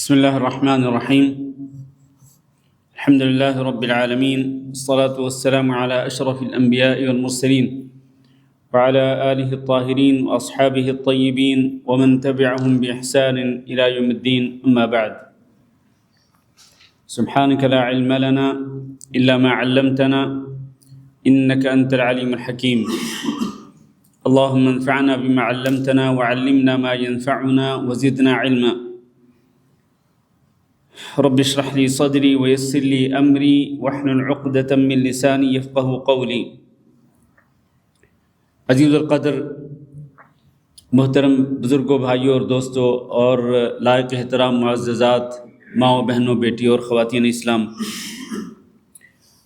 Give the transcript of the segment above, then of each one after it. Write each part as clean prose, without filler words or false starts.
بسم الله الرحمن الرحيم. الحمد لله رب العالمين، الصلاة والسلام على أشرف الأنبياء والمرسلين وعلى آله الطاهرين وأصحابه الطيبين ومن تبعهم بإحسان إلى يوم الدين، أما بعد. سبحانك لا علم لنا إلا ما علمتنا إنك أنت العليم الحكيم. اللهم انفعنا بما علمتنا وعلمنا ما ينفعنا وزدنا علما. رب اشرح لي صدري ويسر لي امری واحلل عقدۃ من لسانی یفقہوا قولی. عزیز القدر محترم بزرگوں، بھائیوں اور دوستوں اور لائق احترام معززات ماؤں، بہنوں، بیٹیوں اور خواتین اسلام،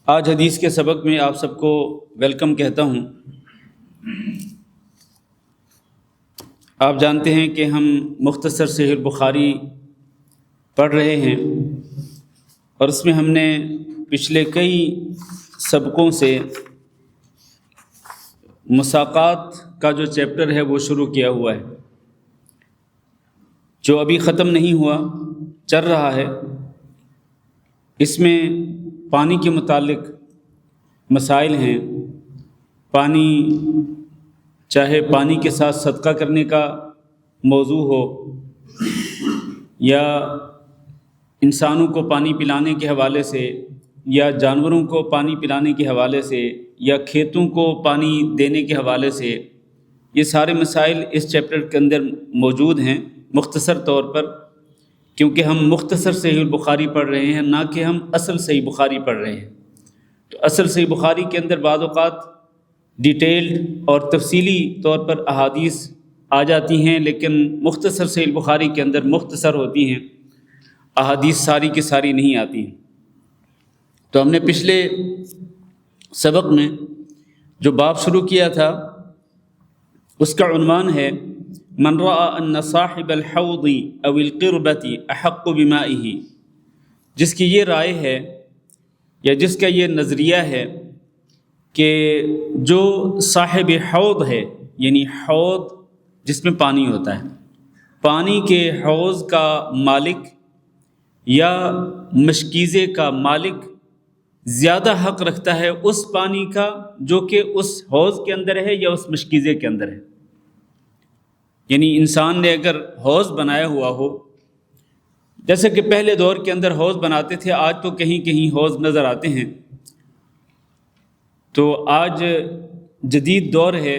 آج حدیث کے سبق میں آپ سب کو ویلکم کہتا ہوں. آپ جانتے ہیں کہ ہم مختصر صحیح البخاری پڑھ رہے ہیں اور اس میں ہم نے پچھلے کئی سبقوں سے مساقات کا جو چیپٹر ہے وہ شروع کیا ہوا ہے، جو ابھی ختم نہیں ہوا، چل رہا ہے. اس میں پانی کے متعلق مسائل ہیں. پانی، چاہے پانی کے ساتھ صدقہ کرنے کا موضوع ہو، یا انسانوں کو پانی پلانے کے حوالے سے، یا جانوروں کو پانی پلانے کے حوالے سے، یا کھیتوں کو پانی دینے کے حوالے سے، یہ سارے مسائل اس چیپٹر کے اندر موجود ہیں مختصر طور پر، کیونکہ ہم مختصر صحیح البخاری پڑھ رہے ہیں، نہ کہ ہم اصل صحیح بخاری پڑھ رہے ہیں. تو اصل صحیح بخاری کے اندر بعض اوقات ڈیٹیلڈ اور تفصیلی طور پر احادیث آ جاتی ہیں، لیکن مختصر صحیح البخاری کے اندر مختصر ہوتی ہیں، احادیث ساری کی ساری نہیں آتی ہیں. تو ہم نے پچھلے سبق میں جو باب شروع کیا تھا اس کا عنوان ہے من رأى ان صاحب الحوض او القربة احق بمائه، جس کی یہ رائے ہے یا جس کا یہ نظریہ ہے کہ جو صاحب حوض ہے، یعنی حوض جس میں پانی ہوتا ہے، پانی کے حوض کا مالک یا مشکیزے کا مالک زیادہ حق رکھتا ہے اس پانی کا جو کہ اس حوض کے اندر ہے یا اس مشکیزے کے اندر ہے. یعنی انسان نے اگر حوض بنایا ہوا ہو، جیسے کہ پہلے دور کے اندر حوض بناتے تھے، آج تو کہیں کہیں حوض نظر آتے ہیں. تو آج جدید دور ہے،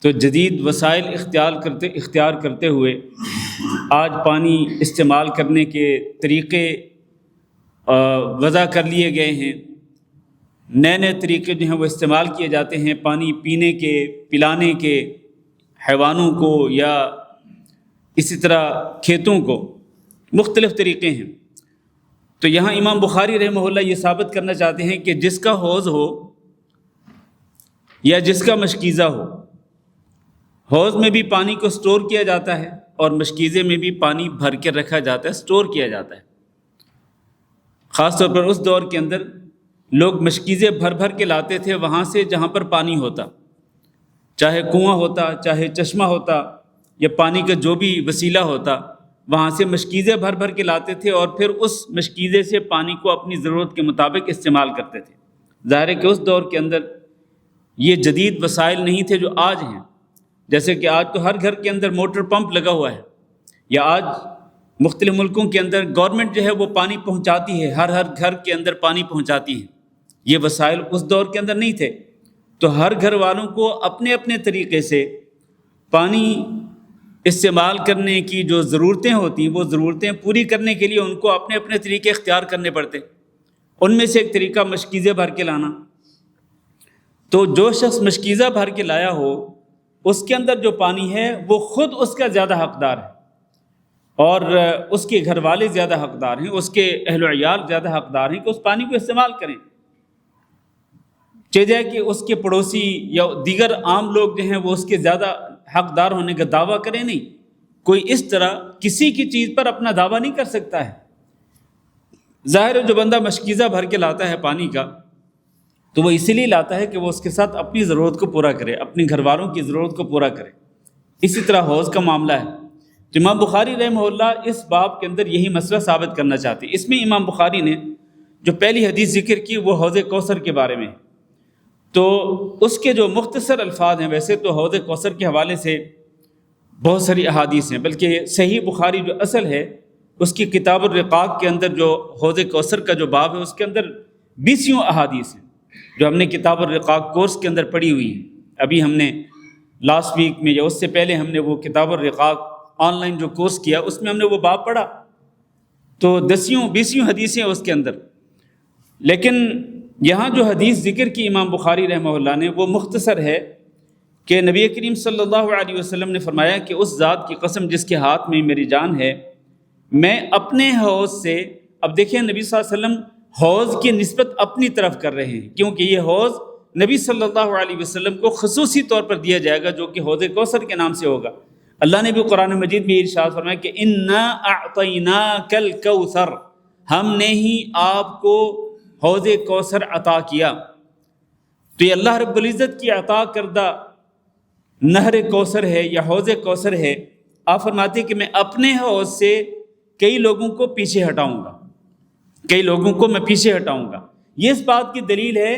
تو جدید وسائل اختیار کرتے ہوئے آج پانی استعمال کرنے کے طریقے وضع کر لیے گئے ہیں. نئے نئے طریقے جو ہیں وہ استعمال کیے جاتے ہیں پانی پینے کے، پلانے کے، حیوانوں کو یا اسی طرح کھیتوں کو، مختلف طریقے ہیں. تو یہاں امام بخاری رحمہ اللہ یہ ثابت کرنا چاہتے ہیں کہ جس کا حوض ہو یا جس کا مشکیزہ ہو، حوض میں بھی پانی کو سٹور کیا جاتا ہے اور مشکیزے میں بھی پانی بھر کے رکھا جاتا ہے، سٹور کیا جاتا ہے. خاص طور پر اس دور کے اندر لوگ مشکیزے بھر بھر کے لاتے تھے وہاں سے جہاں پر پانی ہوتا، چاہے کنواں ہوتا، چاہے چشمہ ہوتا، یا پانی کا جو بھی وسیلہ ہوتا، وہاں سے مشکیزے بھر بھر کے لاتے تھے اور پھر اس مشکیزے سے پانی کو اپنی ضرورت کے مطابق استعمال کرتے تھے. ظاہر ہے کہ اس دور کے اندر یہ جدید وسائل نہیں تھے جو آج ہیں. جیسے کہ آج تو ہر گھر کے اندر موٹر پمپ لگا ہوا ہے، یا آج مختلف ملکوں کے اندر گورنمنٹ جو ہے وہ پانی پہنچاتی ہے، ہر گھر کے اندر پانی پہنچاتی ہے. یہ وسائل اس دور کے اندر نہیں تھے. تو ہر گھر والوں کو اپنے اپنے طریقے سے پانی استعمال کرنے کی جو ضرورتیں ہوتی ہیں، وہ ضرورتیں پوری کرنے کے لیے ان کو اپنے اپنے طریقے اختیار کرنے پڑتے. ان میں سے ایک طریقہ مشکیزے بھر کے لانا. تو جو شخص مشکیزہ بھر کے لایا ہو، اس کے اندر جو پانی ہے وہ خود اس کا زیادہ حقدار ہے، اور اس کے گھر والے زیادہ حقدار ہیں، اس کے اہل و عیال زیادہ حقدار ہیں کہ اس پانی کو استعمال کریں. چاہے کہ اس کے پڑوسی یا دیگر عام لوگ جو ہیں وہ اس کے زیادہ حقدار ہونے کا دعویٰ کریں. نہیں، کوئی اس طرح کسی کی چیز پر اپنا دعویٰ نہیں کر سکتا ہے. ظاہر ہے جو بندہ مشکیزہ بھر کے لاتا ہے پانی کا، تو وہ اسی لیے لاتا ہے کہ وہ اس کے ساتھ اپنی ضرورت کو پورا کرے، اپنے گھر والوں کی ضرورت کو پورا کرے. اسی طرح حوض کا معاملہ ہے. تو امام بخاری رحمہ اللہ اس باب کے اندر یہی مسئلہ ثابت کرنا چاہتے ہیں۔ اس میں امام بخاری نے جو پہلی حدیث ذکر کی وہ حوض کوثر کے بارے میں، تو اس کے جو مختصر الفاظ ہیں، ویسے تو حوض کوثر کے حوالے سے بہت ساری احادیث ہیں، بلکہ صحیح بخاری جو اصل ہے اس کی کتاب الرقاق کے اندر جو حوض کوثر کا جو باب ہے اس کے اندر 20 احادیث ہیں جو ہم نے کتاب الرقاق کورس کے اندر پڑھی ہوئی ہیں۔ ابھی ہم نے لاسٹ ویک میں یا اس سے پہلے ہم نے وہ کتاب الرقاق آن لائن جو کورس کیا اس میں ہم نے وہ باب پڑھا، تو 10-20 حدیثیں اس کے اندر۔ لیکن یہاں جو حدیث ذکر کی امام بخاری رحمہ اللہ نے وہ مختصر ہے کہ نبی کریم صلی اللہ علیہ وسلم نے فرمایا کہ اس ذات کی قسم جس کے ہاتھ میں میری جان ہے، میں اپنے حوض سے، اب دیکھیں نبی صلی اللہ علیہ وسلم حوض کی نسبت اپنی طرف کر رہے ہیں، کیونکہ یہ حوض نبی صلی اللہ علیہ وسلم کو خصوصی طور پر دیا جائے گا جو کہ حوض کوثر کے نام سے ہوگا۔ اللہ نے بھی قرآن مجید میں ارشاد فرمایا کہ انا اعطیناک الکوثر، ہم نے ہی آپ کو حوض کوثر عطا کیا۔ تو یہ اللہ رب العزت کی عطا کردہ نہر کوثر ہے یا حوض کوثر ہے۔ آپ فرماتے کہ میں اپنے حوض سے کئی لوگوں کو پیچھے ہٹاؤں گا، کئی لوگوں کو میں پیچھے ہٹاؤں گا۔ یہ اس بات کی دلیل ہے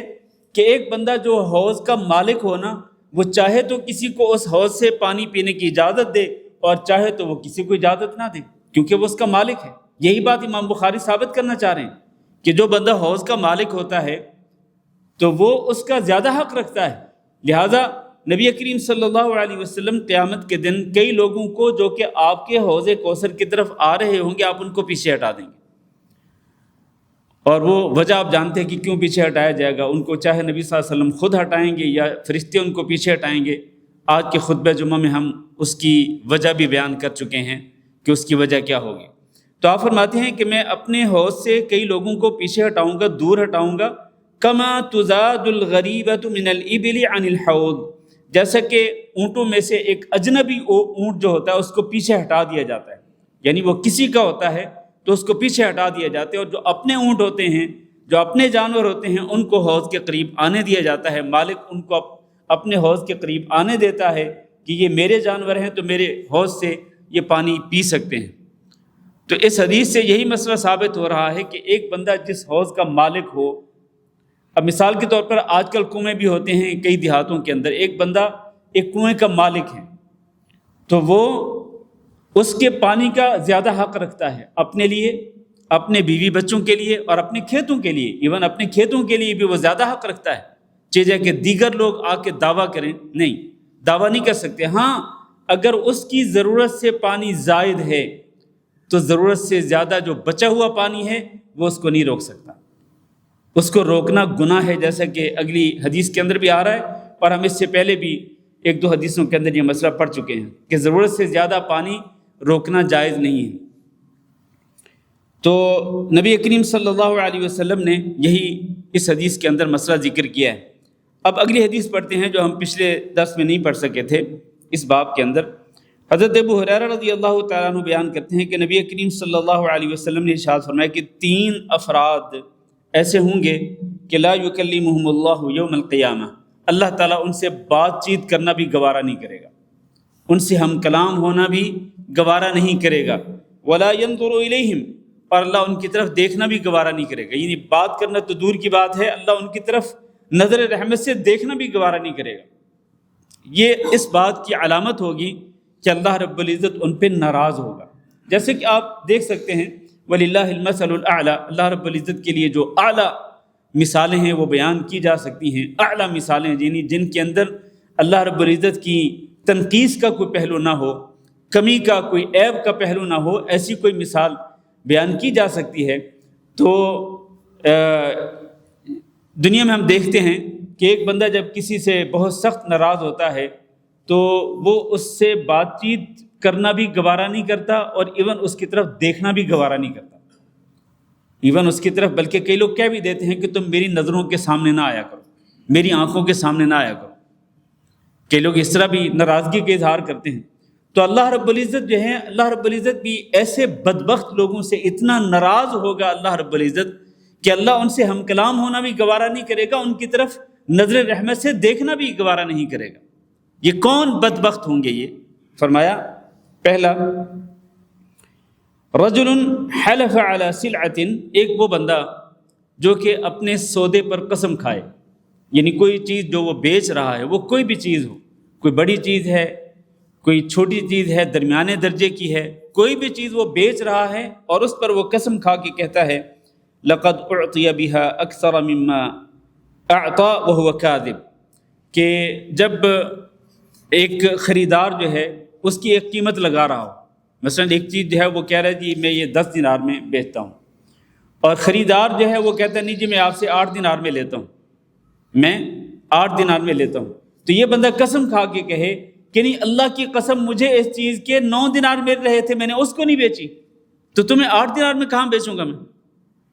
کہ ایک بندہ جو حوض کا مالک ہو نا، وہ چاہے تو کسی کو اس حوض سے پانی پینے کی اجازت دے اور چاہے تو وہ کسی کو اجازت نہ دے، کیونکہ وہ اس کا مالک ہے۔ یہی بات امام بخاری ثابت کرنا چاہ رہے ہیں کہ جو بندہ حوض کا مالک ہوتا ہے تو وہ اس کا زیادہ حق رکھتا ہے۔ لہٰذا نبی کریم صلی اللہ علیہ وسلم قیامت کے دن کئی لوگوں کو جو کہ آپ کے حوض کوثر کی طرف آ رہے ہوں گے، آپ ان کو پیچھے ہٹا دیں گے، اور وہ وجہ آپ جانتے ہیں کہ کیوں پیچھے ہٹایا جائے گا۔ ان کو چاہے نبی صلی اللہ علیہ وسلم خود ہٹائیں گے یا فرشتے ان کو پیچھے ہٹائیں گے۔ آج کے خطبہ جمعہ میں ہم اس کی وجہ بھی بیان کر چکے ہیں کہ اس کی وجہ کیا ہوگی۔ تو آپ فرماتے ہیں کہ میں اپنے حوض سے کئی لوگوں کو پیچھے ہٹاؤں گا، دور ہٹاؤں گا، کما تزاد الغریبۃ من الابل عن الحوض، جیسا کہ اونٹوں میں سے ایک اجنبی اونٹ جو ہوتا ہے اس کو پیچھے ہٹا دیا جاتا ہے، یعنی وہ کسی کا ہوتا ہے تو اس کو پیچھے ہٹا دیا جاتا ہے، اور جو اپنے اونٹ ہوتے ہیں، جو اپنے جانور ہوتے ہیں، ان کو حوض کے قریب آنے دیا جاتا ہے۔ مالک ان کو اپنے حوض کے قریب آنے دیتا ہے کہ یہ میرے جانور ہیں تو میرے حوض سے یہ پانی پی سکتے ہیں۔ تو اس حدیث سے یہی مسئلہ ثابت ہو رہا ہے کہ ایک بندہ جس حوض کا مالک ہو، اب مثال کے طور پر آج کل کنویں بھی ہوتے ہیں کئی دیہاتوں کے اندر، ایک بندہ ایک کنویں کا مالک ہے تو وہ اس کے پانی کا زیادہ حق رکھتا ہے اپنے لیے، اپنے بیوی بچوں کے لیے اور اپنے کھیتوں کے لیے، ایون اپنے کھیتوں کے لیے بھی وہ زیادہ حق رکھتا ہے۔ چاہیے کہ دیگر لوگ آ کے دعویٰ کریں، نہیں، دعویٰ نہیں کر سکتے۔ ہاں اگر اس کی ضرورت سے پانی زائد ہے تو ضرورت سے زیادہ جو بچا ہوا پانی ہے وہ اس کو نہیں روک سکتا، اس کو روکنا گناہ ہے، جیسا کہ اگلی حدیث کے اندر بھی آ رہا ہے، اور ہم اس سے پہلے بھی 1-2 حدیثوں کے اندر یہ مسئلہ پڑھ چکے ہیں کہ ضرورت سے زیادہ پانی روکنا جائز نہیں ہے۔ تو نبی کریم صلی اللہ علیہ وسلم نے یہی اس حدیث کے اندر مسئلہ ذکر کیا ہے۔ اب اگلی حدیث پڑھتے ہیں جو ہم پچھلے درس میں نہیں پڑھ سکے تھے اس باب کے اندر۔ حضرت ابو ہریرہ رضی اللہ تعالیٰ عنہ بیان کرتے ہیں کہ نبی کریم صلی اللہ علیہ وسلم نے ارشاد فرمایا کہ 3 افراد ایسے ہوں گے کہ لا یکلمہم اللہ یوم القیامہ، اللہ تعالیٰ ان سے بات چیت کرنا بھی گوارا نہیں کرے گا، ان سے ہم کلام ہونا بھی گوارا نہیں کرے گا، ولا ینظر الیہم، اور اللہ ان کی طرف دیکھنا بھی گوارا نہیں کرے گا، یعنی بات کرنا تو دور کی بات ہے، اللہ ان کی طرف نظر رحمت سے دیکھنا بھی گوارا نہیں کرے گا۔ یہ اس بات کی علامت ہوگی کہ اللہ رب العزت ان پہ ناراض ہوگا۔ جیسے کہ آپ دیکھ سکتے ہیں وَلِلَّهِ الْمَثَلُ الْأَعْلَى، اللہ رب العزت کے لیے جو اعلیٰ مثالیں ہیں وہ بیان کی جا سکتی ہیں، اعلیٰ مثالیں یعنی جن کے اندر اللہ رب العزت کی تنقیص کا کوئی پہلو نہ ہو، کمی کا کوئی عیب کا پہلو نہ ہو، ایسی کوئی مثال بیان کی جا سکتی ہے۔ تو دنیا میں ہم دیکھتے ہیں کہ ایک بندہ جب کسی سے بہت سخت ناراض ہوتا ہے تو وہ اس سے بات چیت کرنا بھی گوارا نہیں کرتا، اور ایون اس کی طرف دیکھنا بھی گوارا نہیں کرتا، ایون اس کی طرف، بلکہ کئی لوگ کہہ بھی دیتے ہیں کہ تم میری نظروں کے سامنے نہ آیا کرو، میری آنکھوں کے سامنے نہ آیا کرو۔ کئی لوگ اس طرح بھی ناراضگی کے اظہار کرتے ہیں۔ تو اللہ رب العزت جو ہے، اللہ رب العزت بھی ایسے بدبخت لوگوں سے اتنا ناراض ہوگا اللہ رب العزت کہ اللہ ان سے ہم کلام ہونا بھی گوارا نہیں کرے گا، ان کی طرف نظر رحمت سے دیکھنا بھی گوارا نہیں کرے گا۔ یہ کون بدبخت ہوں گے؟ یہ فرمایا پہلا، رجل حلف علی سلعۃ، ایک وہ بندہ جو کہ اپنے سودے پر قسم کھائے، یعنی کوئی چیز جو وہ بیچ رہا ہے، وہ کوئی بھی چیز ہو، کوئی بڑی چیز ہے، کوئی چھوٹی چیز ہے، درمیانے درجے کی ہے، کوئی بھی چیز وہ بیچ رہا ہے اور اس پر وہ قسم کھا کے کہتا ہے لقد اعطی بها اکثر مما اعطى وهو کاذب، کہ جب ایک خریدار جو ہے اس کی ایک قیمت لگا رہا ہو، مثلا ایک چیز جو ہے وہ کہہ رہا ہے جی میں یہ 10 دینار میں بیچتا ہوں، اور خریدار جو ہے وہ کہتا ہے نہیں جی میں آپ سے 8 دینار میں لیتا ہوں، میں 8 دینار میں لیتا ہوں، تو یہ بندہ قسم کھا کے کہے کہ نہیں اللہ کی قسم مجھے اس چیز کے 9 دینار مل رہے تھے، میں نے اس کو نہیں بیچی، تو تمہیں 8 دینار میں کہاں بیچوں گا میں؟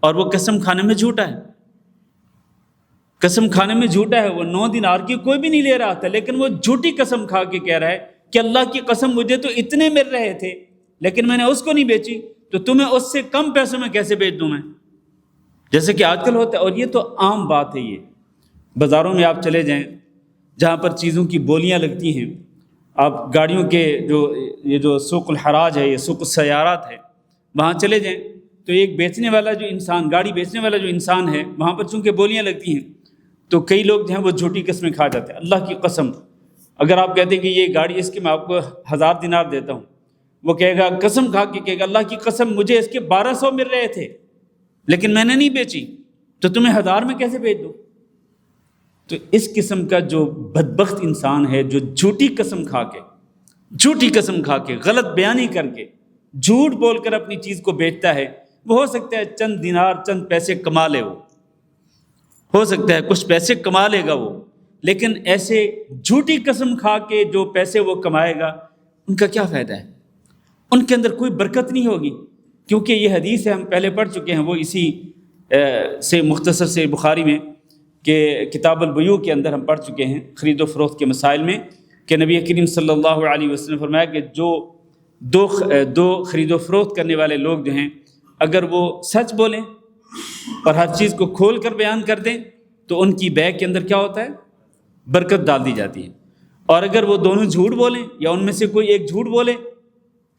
اور وہ قسم کھانے میں جھوٹا ہے، قسم کھانے میں جھوٹا ہے، وہ 9 دینار کی کوئی بھی نہیں لے رہا تھا، لیکن وہ جھوٹی قسم کھا کے کہہ رہا ہے کہ اللہ کی قسم مجھے تو اتنے مل رہے تھے لیکن میں نے اس کو نہیں بیچی، تو تمہیں اس سے کم پیسوں میں کیسے بیچ دوں میں؟ جیسے کہ آج کل ہوتا ہے، اور یہ تو عام بات ہے، یہ بازاروں میں آپ چلے جائیں جہاں پر چیزوں کی بولیاں لگتی ہیں، آپ گاڑیوں کے یہ جو سوق الحراج ہے، یہ سوق السیارات ہے، وہاں چلے جائیں تو ایک بیچنے والا جو انسان، گاڑی بیچنے والا جو انسان ہے، وہاں پر چونکہ بولیاں لگتی ہیں تو کئی لوگ جو ہیں وہ جھوٹی قسمیں کھا جاتے ہیں، اللہ کی قسم اگر آپ کہتے ہیں کہ یہ گاڑی اس کی میں آپ کو 1000 دینار دیتا ہوں، وہ کہے گا قسم کھا کے کہے گا اللہ کی قسم مجھے اس کے 1200 مل رہے تھے لیکن میں نے نہیں بیچی، تو تمہیں 1000 میں کیسے بیچ دوں؟ تو اس قسم کا جو بدبخت انسان ہے جو جھوٹی قسم کھا کے غلط بیانی کر کے جھوٹ بول کر اپنی چیز کو بیچتا ہے، وہ ہو سکتا ہے چند دینار چند پیسے کما لے، وہ ہو سکتا ہے کچھ پیسے کما لے گا وہ، لیکن ایسے جھوٹی قسم کھا کے جو پیسے وہ کمائے گا ان کا کیا فائدہ ہے؟ ان کے اندر کوئی برکت نہیں ہوگی، کیونکہ یہ حدیث ہے ہم پہلے پڑھ چکے ہیں، وہ اسی سے مختصر سے بخاری میں کہ کتاب البیوع کے اندر ہم پڑھ چکے ہیں خرید و فروخت کے مسائل میں، کہ نبی کریم صلی اللہ علیہ وسلم نے فرمایا کہ جو دو خرید و فروخت کرنے والے لوگ جو ہیں اگر وہ سچ بولیں اور ہر چیز کو کھول کر بیان کر دیں تو ان کی بیع کے اندر کیا ہوتا ہے؟ برکت ڈال دی جاتی ہے، اور اگر وہ دونوں جھوٹ بولیں یا ان میں سے کوئی ایک جھوٹ بولے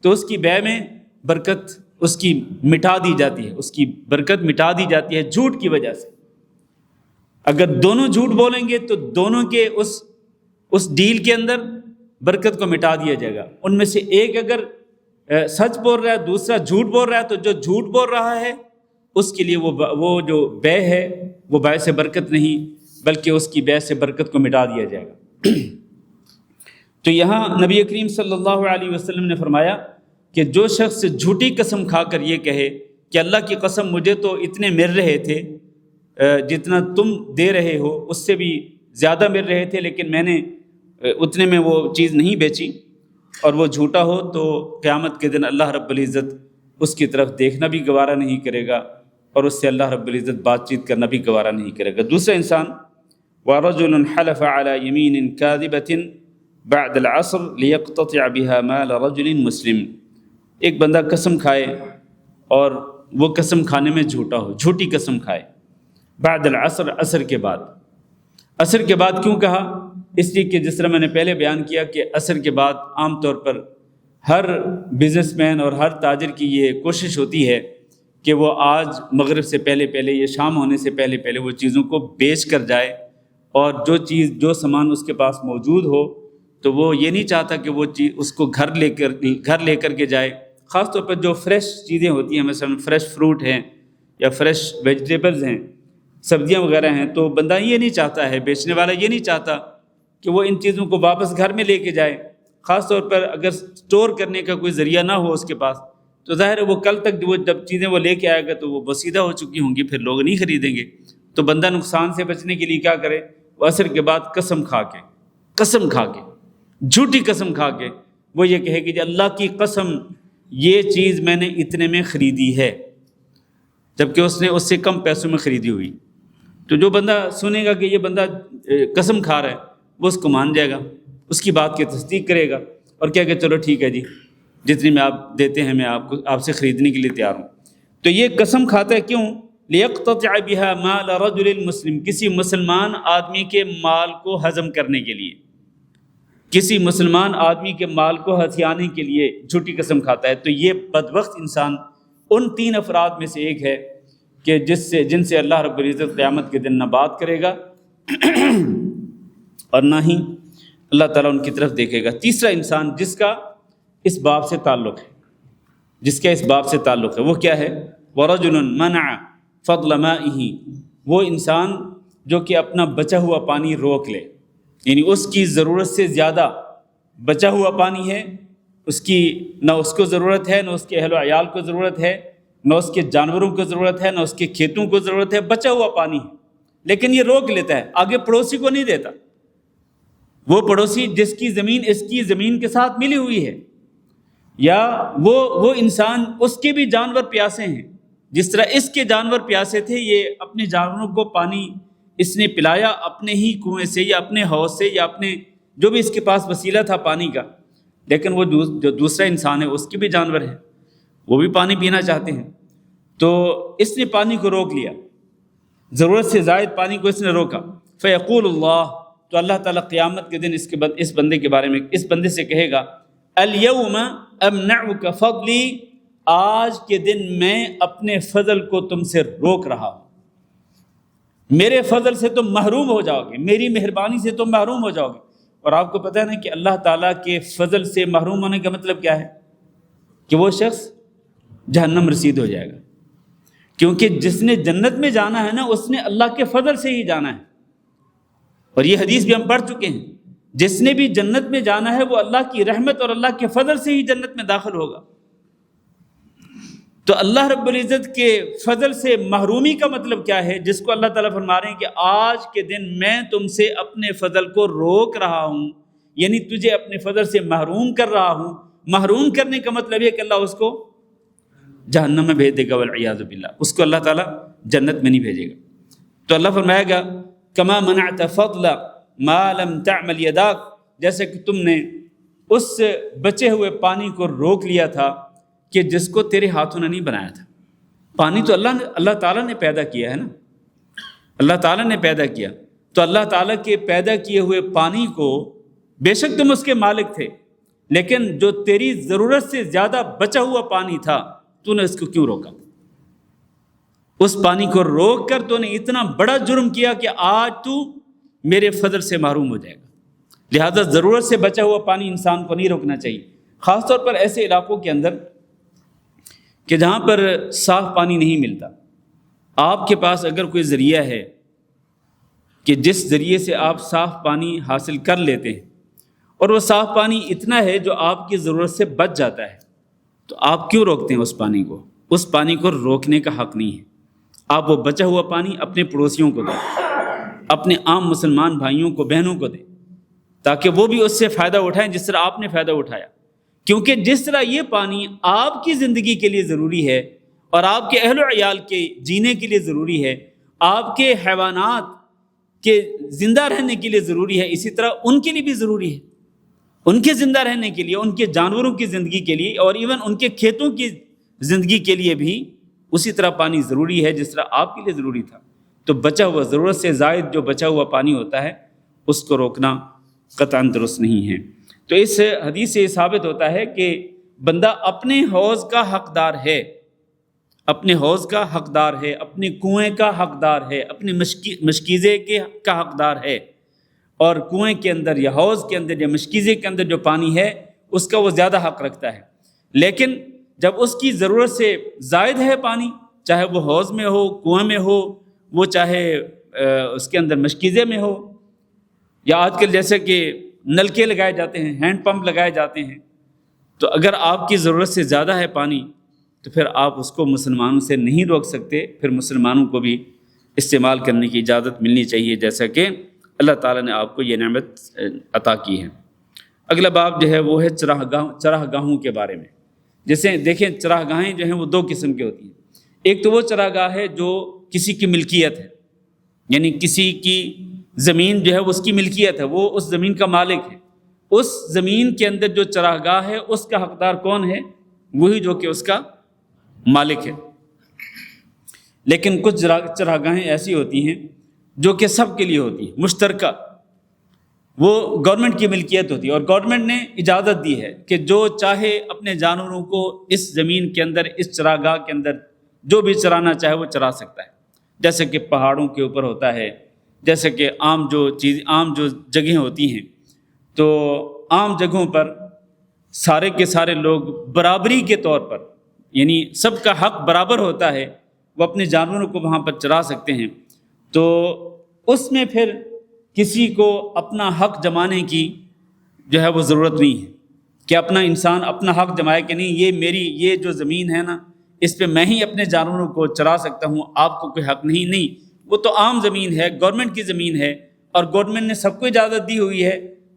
تو اس کی بیع میں برکت اس کی مٹا دی جاتی ہے، اس کی برکت مٹا دی جاتی ہے جھوٹ کی وجہ سے۔ اگر دونوں جھوٹ بولیں گے تو دونوں کے اس ڈیل کے اندر برکت کو مٹا دیا جائے گا، ان میں سے ایک اگر سچ بول رہا ہے دوسرا جھوٹ بول رہا ہے تو جو جھوٹ بول رہا ہے اس کے لیے وہ جو بیع ہے وہ باعث برکت نہیں بلکہ اس کی بیع سے برکت کو مٹا دیا جائے گا۔ تو یہاں نبی کریم صلی اللہ علیہ وسلم نے فرمایا کہ جو شخص جھوٹی قسم کھا کر یہ کہے کہ اللہ کی قسم مجھے تو اتنے مل رہے تھے جتنا تم دے رہے ہو اس سے بھی زیادہ مل رہے تھے لیکن میں نے اتنے میں وہ چیز نہیں بیچی، اور وہ جھوٹا ہو، تو قیامت کے دن اللہ رب العزت اس کی طرف دیکھنا بھی گوارہ نہیں کرے گا اور اس سے اللہ رب العزت بات چیت کرنا بھی گوارہ نہیں کرے گا۔ دوسرا انسان وَرَجُلٌ حَلَفَ عَلَى يَمِينٍ كَاذِبَةٍ بَعْدَ الْعَصْرِ لِيَقْتَطِعَ بِهَا مَالَ رَجُلٍ مُسْلِمٍ، ایک بندہ قسم کھائے اور وہ قسم کھانے میں جھوٹا ہو، جھوٹی قسم کھائے، بعد العصر، عصر کے بعد۔ عصر کے بعد کیوں کہا؟ اس لیے کہ جس طرح میں نے پہلے بیان کیا کہ عصر کے بعد عام طور پر ہر بزنس مین اور ہر تاجر کی یہ کوشش ہوتی ہے کہ وہ آج مغرب سے پہلے یا شام ہونے سے پہلے وہ چیزوں کو بیچ کر جائے، اور جو سامان اس کے پاس موجود ہو تو وہ یہ نہیں چاہتا کہ وہ چیز اس کو گھر لے کر کے جائے، خاص طور پر جو فریش چیزیں ہوتی ہیں، مثلا فریش فروٹ ہیں یا فریش ویجیٹیبلز ہیں، سبزیاں وغیرہ ہیں، تو بندہ یہ نہیں چاہتا ہے، بیچنے والا یہ نہیں چاہتا کہ وہ ان چیزوں کو واپس گھر میں لے کے جائے، خاص طور پر اگر سٹور کرنے کا کوئی ذریعہ نہ ہو اس کے پاس تو ظاہر ہے وہ کل تک جب چیزیں وہ لے کے آئے گا تو وہ بسیدہ ہو چکی ہوں گی، پھر لوگ نہیں خریدیں گے۔ تو بندہ نقصان سے بچنے کے لیے کیا کرے؟ وہ عصر کے بعد قسم کھا کے جھوٹی قسم کھا کے وہ یہ کہے کہ اللہ کی قسم یہ چیز میں نے اتنے میں خریدی ہے، جبکہ اس نے اس سے کم پیسوں میں خریدی ہوئی۔ تو جو بندہ سنے گا کہ یہ بندہ قسم کھا رہا ہے وہ اس کو مان جائے گا، اس کی بات کی تصدیق کرے گا اور کہے گا چلو ٹھیک ہے جی، جتنی میں آپ دیتے ہیں میں آپ سے خریدنے کے لیے تیار ہوں۔ تو یہ قسم کھاتا ہے کیوں؟ لِيَقْتَطِعَ بِهَا مَالَ رَجُلٍ مُسْلِمٍ، کسی مسلمان آدمی کے مال کو ہضم کرنے کے لیے۔ کسی مسلمان آدمی کے مال کو ہتھیانے کے لیے جھوٹی قسم کھاتا ہے، تو یہ بدبخت انسان ان 3 افراد میں سے ایک ہے کہ جن سے اللہ رب العزت قیامت کے دن نہ بات کرے گا اور نہ ہی اللہ تعالیٰ ان کی طرف دیکھے گا۔ تیسرا انسان جس کا اس باب سے تعلق ہے، وہ کیا ہے؟ وَرَجُلٌ مَنَعَ فَضْلَ مَائِهِ، وہ انسان جو کہ اپنا بچا ہوا پانی روک لے، یعنی اس کی ضرورت سے زیادہ بچا ہوا پانی ہے، نہ اس کو ضرورت ہے، نہ اس کے اہل و عیال کو ضرورت ہے، نہ اس کے جانوروں کو ضرورت ہے، نہ اس کے کھیتوں کو ضرورت ہے، بچا ہوا پانی ہے، لیکن یہ روک لیتا ہے، آگے پڑوسی کو نہیں دیتا۔ وہ پڑوسی جس کی زمین اس کی زمین کے ساتھ ملی ہوئی ہے، یا وہ انسان، اس کے بھی جانور پیاسے ہیں، جس طرح اس کے جانور پیاسے تھے، یہ اپنے جانوروں کو پانی اس نے پلایا اپنے ہی کنویں سے یا اپنے حوض سے یا اپنے جو بھی اس کے پاس وسیلہ تھا پانی کا، لیکن وہ جو دوسرا انسان ہے اس کے بھی جانور ہیں، وہ بھی پانی پینا چاہتے ہیں، تو اس نے پانی کو روک لیا، ضرورت سے زائد پانی کو اس نے روکا۔ فیقول اللہ، تو اللہ تعالیٰ قیامت کے دن اس بندے کے بارے میں اس بندے سے کہے گا، الیوم امنعک فضلی، آج کے دن میں اپنے فضل کو تم سے روک رہا ہوں، میرے فضل سے تم محروم ہو جاؤ گے، میری مہربانی سے تم محروم ہو جاؤ گے۔ اور آپ کو پتہ ہے نا کہ اللہ تعالیٰ کے فضل سے محروم ہونے کا مطلب کیا ہے؟ کہ وہ شخص جہنم رسید ہو جائے گا، کیونکہ جس نے جنت میں جانا ہے نا، اس نے اللہ کے فضل سے ہی جانا ہے، اور یہ حدیث بھی ہم پڑھ چکے ہیں، جس نے بھی جنت میں جانا ہے وہ اللہ کی رحمت اور اللہ کے فضل سے ہی جنت میں داخل ہوگا۔ تو اللہ رب العزت کے فضل سے محرومی کا مطلب کیا ہے؟ جس کو اللہ تعالیٰ فرما رہے ہیں کہ آج کے دن میں تم سے اپنے فضل کو روک رہا ہوں، یعنی تجھے اپنے فضل سے محروم کر رہا ہوں۔ محروم کرنے کا مطلب یہ کہ اللہ اس کو جہنم میں بھیج دے گا، والعیاذ باللہ، اس کو اللہ تعالیٰ جنت میں نہیں بھیجے گا۔ تو اللہ فرمائے گا کما منعت فضل ما لم تعمل یداک، جیسے کہ تم نے اس بچے ہوئے پانی کو روک لیا تھا کہ جس کو تیرے ہاتھوں نے نہیں بنایا تھا۔ پانی تو اللہ تعالیٰ نے پیدا کیا ہے نا، اللہ تعالیٰ نے پیدا کیا، تو اللہ تعالیٰ کے پیدا کیے ہوئے پانی کو بے شک تم اس کے مالک تھے، لیکن جو تیری ضرورت سے زیادہ بچا ہوا پانی تھا تو نے اس کو کیوں روکا؟ اس پانی کو روک کر تو نے اتنا بڑا جرم کیا کہ آج تو میرے فضل سے محروم ہو جائے گا۔ لہذا ضرورت سے بچا ہوا پانی انسان کو نہیں روکنا چاہیے، خاص طور پر ایسے علاقوں کے اندر کہ جہاں پر صاف پانی نہیں ملتا۔ آپ کے پاس اگر کوئی ذریعہ ہے کہ جس ذریعے سے آپ صاف پانی حاصل کر لیتے ہیں، اور وہ صاف پانی اتنا ہے جو آپ کی ضرورت سے بچ جاتا ہے، تو آپ کیوں روکتے ہیں اس پانی کو؟ اس پانی کو روکنے کا حق نہیں ہے۔ آپ وہ بچا ہوا پانی اپنے پڑوسیوں کو دیں، اپنے عام مسلمان بھائیوں کو، بہنوں کو دیں، تاکہ وہ بھی اس سے فائدہ اٹھائیں جس طرح آپ نے فائدہ اٹھایا، کیونکہ جس طرح یہ پانی آپ کی زندگی کے لیے ضروری ہے اور آپ کے اہل و عیال کے جینے کے لیے ضروری ہے، آپ کے حیوانات کے زندہ رہنے کے لیے ضروری ہے، اسی طرح ان کے لیے بھی ضروری ہے، ان کے زندہ رہنے کے لیے، ان کے جانوروں کی زندگی کے لیے، اور ایون ان کے کھیتوں کی زندگی کے لیے بھی اسی طرح پانی ضروری ہے جس طرح آپ کے لیے ضروری تھا۔ تو بچا ہوا، ضرورت سے زائد جو بچا ہوا پانی ہوتا ہے اس کو روکنا قطعاً درست نہیں ہے۔ تو اس حدیث سے یہ ثابت ہوتا ہے کہ بندہ اپنے حوض کا حقدار ہے، اپنے حوض کا حقدار ہے، اپنے کنویں کا حقدار ہے، اپنے مشکیزے کا حقدار ہے، اور کنویں کے اندر یا حوض کے اندر یا مشکیزے کے اندر جو پانی ہے اس کا وہ زیادہ حق رکھتا ہے۔ لیکن جب اس کی ضرورت سے زائد ہے پانی، چاہے وہ حوض میں ہو، کنویں میں ہو، وہ چاہے اس کے اندر مشکیزے میں ہو، یا آج کل جیسے کہ نلکے لگائے جاتے ہیں، ہینڈ پمپ لگائے جاتے ہیں، تو اگر آپ کی ضرورت سے زیادہ ہے پانی تو پھر آپ اس کو مسلمانوں سے نہیں روک سکتے، پھر مسلمانوں کو بھی استعمال کرنے کی اجازت ملنی چاہیے، جیسا کہ اللہ تعالیٰ نے آپ کو یہ نعمت عطا کی ہے۔ اگلا باب جو ہے وہ ہے چراہ گاہوں کے بارے میں۔ جیسے دیکھیں، چراہ گاہیں جو ہیں وہ دو قسم کی ہوتی ہیں۔ ایک تو وہ چراہ گاہ ہے جو کسی کی ملکیت ہے، یعنی کسی کی زمین جو ہے اس کی ملکیت ہے، وہ اس زمین کا مالک ہے۔ اس زمین کے اندر جو چراہ گاہ ہے اس کا حقدار کون ہے؟ وہی جو کہ اس کا مالک ہے۔ لیکن کچھ چراہ گاہیں ایسی ہوتی ہیں جو کہ سب کے لیے ہوتی ہیں، مشترکہ، وہ گورنمنٹ کی ملکیت ہوتی ہے، اور گورنمنٹ نے اجازت دی ہے کہ جو چاہے اپنے جانوروں کو اس زمین کے اندر، اس چراگاہ کے اندر جو بھی چرانا چاہے وہ چرا سکتا ہے، جیسے کہ پہاڑوں کے اوپر ہوتا ہے، جیسے کہ عام جو جگہیں ہوتی ہیں، تو عام جگہوں پر سارے کے سارے لوگ برابری کے طور پر، یعنی سب کا حق برابر ہوتا ہے، وہ اپنے جانوروں کو وہاں پر چرا سکتے ہیں۔ تو اس میں پھر کسی کو اپنا حق جمانے کی جو ہے وہ ضرورت نہیں ہے کہ اپنا انسان اپنا حق جمائے کہ نہیں یہ میری یہ جو زمین ہے نا اس پہ میں ہی اپنے جانوروں کو چرا سکتا ہوں، آپ کو کوئی حق نہیں، وہ تو عام زمین ہے، گورنمنٹ کی زمین ہے، اور گورنمنٹ نے سب کو اجازت دی ہوئی ہے،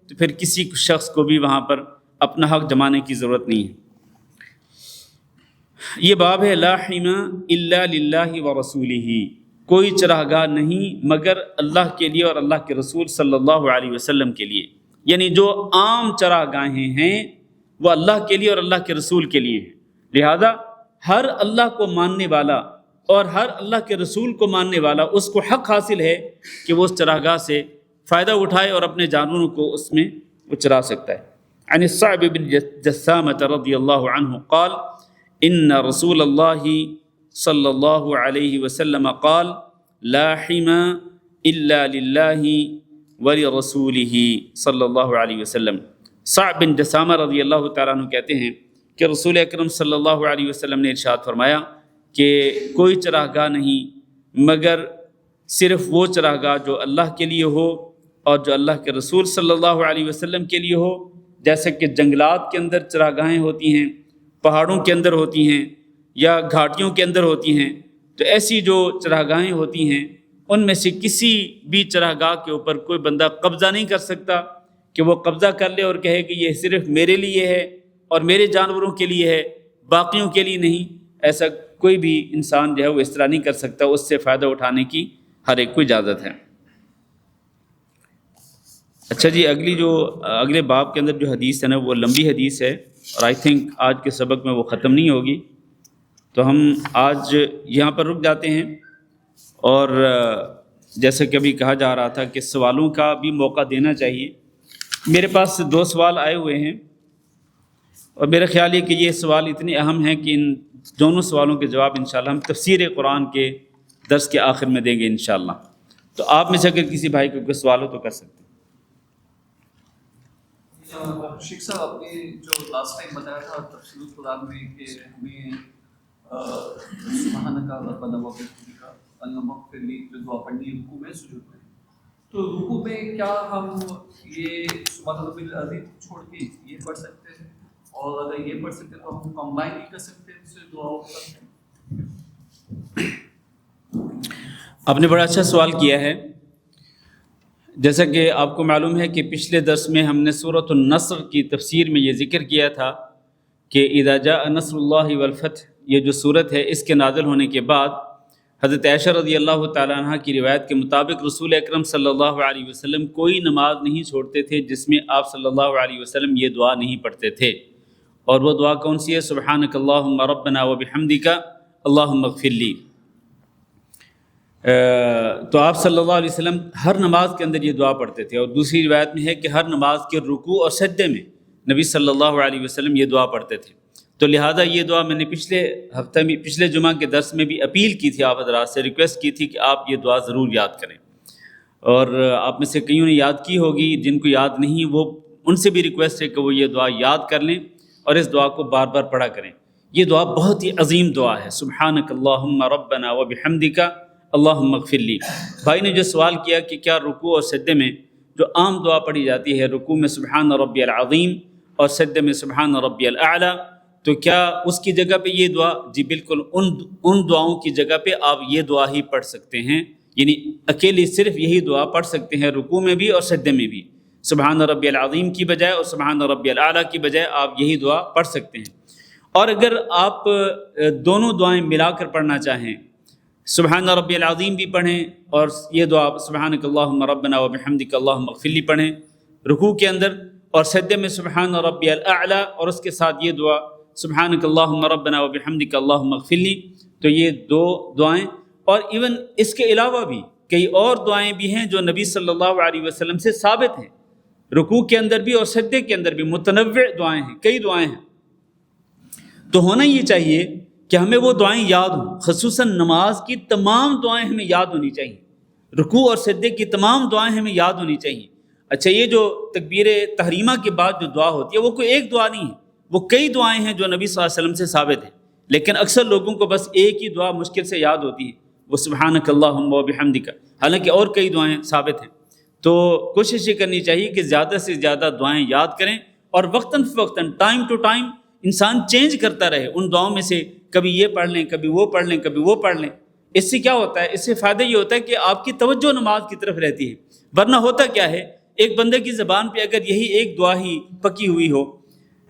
تو پھر کسی شخص کو بھی وہاں پر اپنا حق جمانے کی ضرورت نہیں ہے۔ یہ باب ہے لا حما الا للہ و رسولہ، کوئی چراگاہ نہیں مگر اللہ کے لیے اور اللہ کے رسول صلی اللہ علیہ وسلم کے لیے، یعنی جو عام چراگاہیں ہیں وہ اللہ کے لیے اور اللہ کے رسول کے لیے ہیں، لہذا ہر اللہ کو ماننے والا اور ہر اللہ کے رسول کو ماننے والا اس کو حق حاصل ہے کہ وہ اس چراگاہ سے فائدہ اٹھائے اور اپنے جانوروں کو اس میں وہ چرا سکتا ہے۔ عن الصعب بن جثامة رضی اللہ عنہ قال ان رسول اللہ صلی اللہ علیہ وسلم قال لا حما الا للہ ولرسولہ صلی اللہ علیہ وسلم۔ صعب بن جثامہ رضی اللہ تعالیٰ عنہ کہتے ہیں کہ رسول اکرم صلی اللہ علیہ وسلم نے ارشاد فرمایا کہ کوئی چراگاہ نہیں مگر صرف وہ چراگاہ جو اللہ کے لیے ہو اور جو اللہ کے رسول صلی اللہ علیہ وسلم کے لیے ہو، جیسے کہ جنگلات کے اندر چراگاہیں ہوتی ہیں، پہاڑوں کے اندر ہوتی ہیں یا گھاٹیوں کے اندر ہوتی ہیں، تو ایسی جو چراگاہیں ہوتی ہیں ان میں سے کسی بھی چراگاہ کے اوپر کوئی بندہ قبضہ نہیں کر سکتا کہ وہ قبضہ کر لے اور کہے کہ یہ صرف میرے لیے ہے اور میرے جانوروں کے لیے ہے، باقیوں کے لیے نہیں۔ ایسا کوئی بھی انسان جو ہے وہ اس طرح نہیں کر سکتا، اس سے فائدہ اٹھانے کی ہر ایک کو اجازت ہے۔ اچھا جی، اگلے باب کے اندر جو حدیث ہے نا وہ لمبی حدیث ہے اور آئی تھنک آج کے سبق میں وہ ختم نہیں ہوگی، تو ہم آج یہاں پر رک جاتے ہیں، اور جیسے کہ ابھی کہا جا رہا تھا کہ سوالوں کا بھی موقع دینا چاہیے۔ میرے پاس 2 سوال آئے ہوئے ہیں اور میرا خیال ہے کہ یہ سوال اتنے اہم ہیں کہ ان دونوں سوالوں کے جواب انشاءاللہ ہم تفسیر قرآن کے درس کے آخر میں دیں گے انشاءاللہ۔ تو آپ میں سے اگر کسی بھائی کو کوئی سوال ہو تو کر سکتے ہیں۔ شیخ صاحب، آپ نے جو لاسٹ ٹائم بتایا تھا تفسیر قرآن میں کہ ہمیں سبحانک ربنا و بحمدک اللہم اغفر لی جو دعا پڑھنی ہے رکوع میں سجود میں، تو رکوع میں کیا ہم یہ سبحان ربی العظیم چھوڑ کے یہ پڑھ سکتے ہیں، اور اگر یہ پڑھ سکتے ہیں تو ہم کمبائن نہیں کر سکتے اس سے دعا کرتے ہیں؟ آپ نے بڑا اچھا سوال کیا ہے۔ جیسا کہ آپ کو معلوم ہے کہ پچھلے درس میں ہم نے سورۃ النصر کی تفسیر میں یہ ذکر کیا تھا کہ اذا جاء نصر اللہ والفتح، یہ جو صورت ہے اس کے نازل ہونے کے بعد حضرت عائشہ رضی اللہ تعالیٰ عنہ کی روایت کے مطابق رسول اکرم صلی اللہ علیہ وسلم کوئی نماز نہیں چھوڑتے تھے جس میں آپ صلی اللہ علیہ وسلم یہ دعا نہیں پڑھتے تھے، اور وہ دعا کون سی ہے؟ سبحانک اللہم ربنا و بحمدک اللہم اغفر لی۔ تو آپ صلی اللہ علیہ وسلم ہر نماز کے اندر یہ دعا پڑھتے تھے، اور دوسری روایت میں ہے کہ ہر نماز کے رکوع اور سجدے میں نبی صلی اللہ علیہ وسلم یہ دعا پڑھتے تھے۔ تو لہٰذا یہ دعا میں نے پچھلے جمعہ کے درس میں بھی اپیل کی تھی، آپ حضرات سے ریکویسٹ کی تھی کہ آپ یہ دعا ضرور یاد کریں، اور آپ میں سے کئیوں نے یاد کی ہوگی، جن کو یاد نہیں وہ ان سے بھی ریکویسٹ ہے کہ وہ یہ دعا یاد کر لیں اور اس دعا کو بار بار پڑھا کریں۔ یہ دعا بہت ہی عظیم دعا ہے، سبحانک اللہم ربنا و بحمدک اللہم اغفر لی۔ بھائی نے جو سوال کیا کہ کیا رکوع اور سجدے میں جو عام دعا پڑھی جاتی ہے، رکوع میں سبحان ربی العظیم اور سجدے میں سبحان ربی الاعلیٰ، تو کیا اس کی جگہ پہ یہ دعا؟ جی بالکل، ان دعاؤں کی جگہ پہ آپ یہ دعا ہی پڑھ سکتے ہیں، یعنی اکیلی صرف یہی دعا پڑھ سکتے ہیں رکوع میں بھی اور سجدے میں بھی، سبحان ربی العظیم کی بجائے اور سبحان ربی الاعلیٰ کی بجائے آپ یہی دعا پڑھ سکتے ہیں۔ اور اگر آپ دونوں دعائیں ملا کر پڑھنا چاہیں، سبحان ربی العظیم بھی پڑھیں اور یہ دعا سبحانک اللہم ربنا و بحمدک اللہم اغفر لی پڑھیں رکوع کے اندر، اور سجدے میں سبحان ربی الاعلیٰ اور اس کے ساتھ یہ دعا سبحانک اللہم ربنا و بحمدک اللہم اغفر لی، تو یہ 2 دعائیں، اور ایون اس کے علاوہ بھی کئی اور دعائیں بھی ہیں جو نبی صلی اللہ علیہ وسلم سے ثابت ہیں، رکوع کے اندر بھی اور سجدے کے اندر بھی متنوع دعائیں ہیں، کئی دعائیں ہیں. تو ہونا یہ چاہیے کہ ہمیں وہ دعائیں یاد ہوں، خصوصاً نماز کی تمام دعائیں ہمیں یاد ہونی چاہیے، رکوع اور سجدے کی تمام دعائیں ہمیں یاد ہونی چاہیے. اچھا، یہ جو تکبیر تحریمہ کے بعد جو دعا ہوتی ہے وہ کوئی ایک دعا نہیں ہے، وہ کئی دعائیں ہیں جو نبی صلی اللہ علیہ وسلم سے ثابت ہیں، لیکن اکثر لوگوں کو بس ایک ہی دعا مشکل سے یاد ہوتی ہے، وہ سبحانک اللہم و بحمدک، حالانکہ اور کئی دعائیں ثابت ہیں. تو کوشش یہ کرنی چاہیے کہ زیادہ سے زیادہ دعائیں یاد کریں، اور وقتاً فوقتاً ٹائم ٹو ٹائم انسان چینج کرتا رہے ان دعاؤں میں سے، کبھی یہ پڑھ لیں، کبھی وہ پڑھ لیں، کبھی وہ پڑھ لیں. اس سے کیا ہوتا ہے؟ اس سے فائدہ یہ ہوتا ہے کہ آپ کی توجہ نماز کی طرف رہتی ہے. ورنہ ہوتا کیا ہے، ایک بندے کی زبان پہ اگر یہی ایک دعا ہی پکی ہوئی ہو،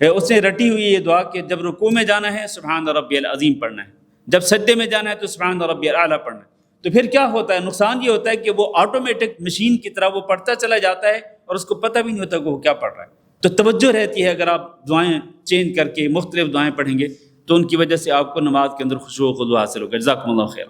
اس نے رٹی ہوئی یہ دعا کہ جب رکوع میں جانا ہے سبحان ربی العظیم پڑھنا ہے، جب سجدے میں جانا ہے تو سبحان ربی الاعلیٰ پڑھنا ہے، تو پھر کیا ہوتا ہے؟ نقصان یہ ہوتا ہے کہ وہ آٹومیٹک مشین کی طرح وہ پڑھتا چلا جاتا ہے اور اس کو پتہ بھی نہیں ہوتا کہ وہ کیا پڑھ رہا ہے. تو توجہ رہتی ہے اگر آپ دعائیں چینج کر کے مختلف دعائیں پڑھیں گے تو ان کی وجہ سے آپ کو نماز کے اندر خشوع و خضوع حاصل ہوگا. جزاکم اللہ خیر.